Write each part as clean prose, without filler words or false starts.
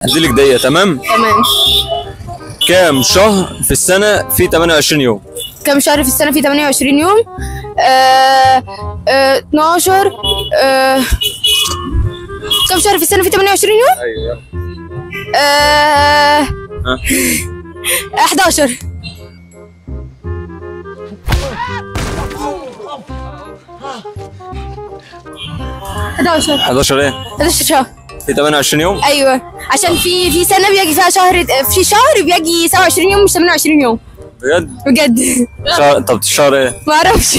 هديلك دقيقة. تمام. تمام. كام شهر في السنة في 28 يوم؟ كم شهر في السنة في 28 يوم؟ 12. كم شهر في السنة في 28 يوم؟ ايوه. 11. 11 ايه؟ 11 شهر في 28 يوم؟ ايوه، عشان في سنة بيجي فيها شهر، في شهر بيجي 27 يوم مش 28 يوم. بجد؟ بجد. طب الشهر ايه؟ ما اعرفش.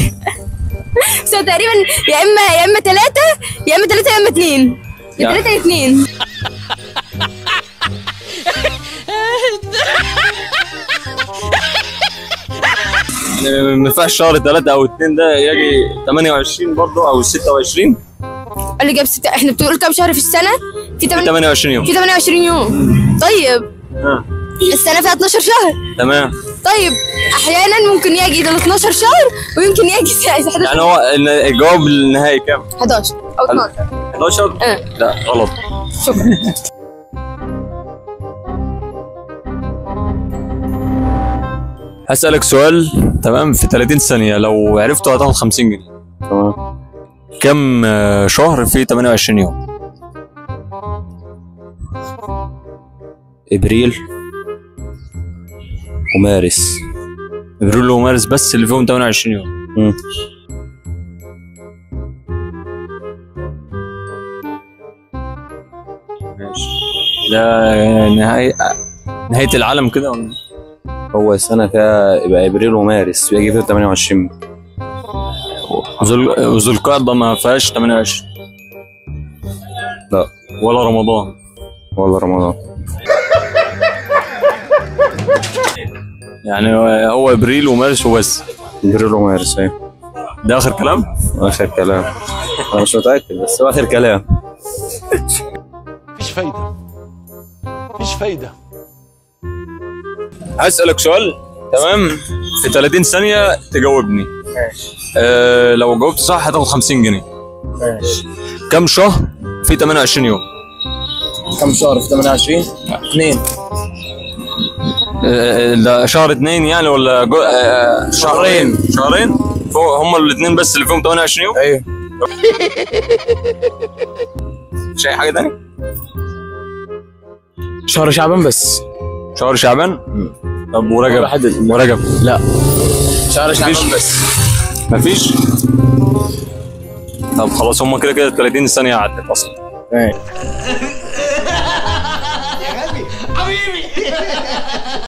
بس هو تقريبا يا اما 3 يا اما 3 يا اما 2. يا 3 يا 2. يعني ما ينفعش شهر 3 او 2 ده يجي 28 برضه او 26؟ اللي جاب احنا بتقول كام شهر في السنة؟ في 28 يوم. في 28 يوم. طيب السنة فيها 12 شهر. تمام. طيب احيانا ممكن يجي 12 شهر ويمكن يجي 11. يعني هو الجواب النهائي كام؟ 11 او 12. 11؟ لا غلط. شكرا. هسألك سؤال. تمام. في 30 ثانية لو عرفته هتاخد 50 جنيه. تمام. كم شهر في 28 يوم؟ ابريل ومارس. ابريل ومارس بس اللي فيهم 28 يوم. ماشي. ده نهاية العالم كده ولا؟ هو سنة فيها يبقى ابريل ومارس بيجي فيها 28. وذو القعدة ما فيهاش 28. لا. ولا رمضان. ولا رمضان. يعني هو ابريل ومارس وبس. ابريل ومارس ايه. ده اخر كلام؟ اخر كلام. انا مش متأكد بس هو اخر كلام. مفيش فايدة. مفيش فايدة. هسألك سؤال. تمام. في 30 ثانية تجاوبني. ماشي. لو جاوبت صح هتاخد 50 جنيه. ماشي. كم شهر في 28 يوم؟ كم شهر في 28؟ 2. ده شهر 2 يعني ولا شهرين؟ شهرين؟ هم الاثنين بس اللي فيهم 28 يوم؟ ايوه. مش اي حاجة تانية؟ شهر شعبان بس. شهر شعبان؟ طب ورجب؟ ورجب؟ لا. شهر شعبان بس. مفيش؟ طب خلاص هم كده كده 30 ثانية عدت اصلا. ايه.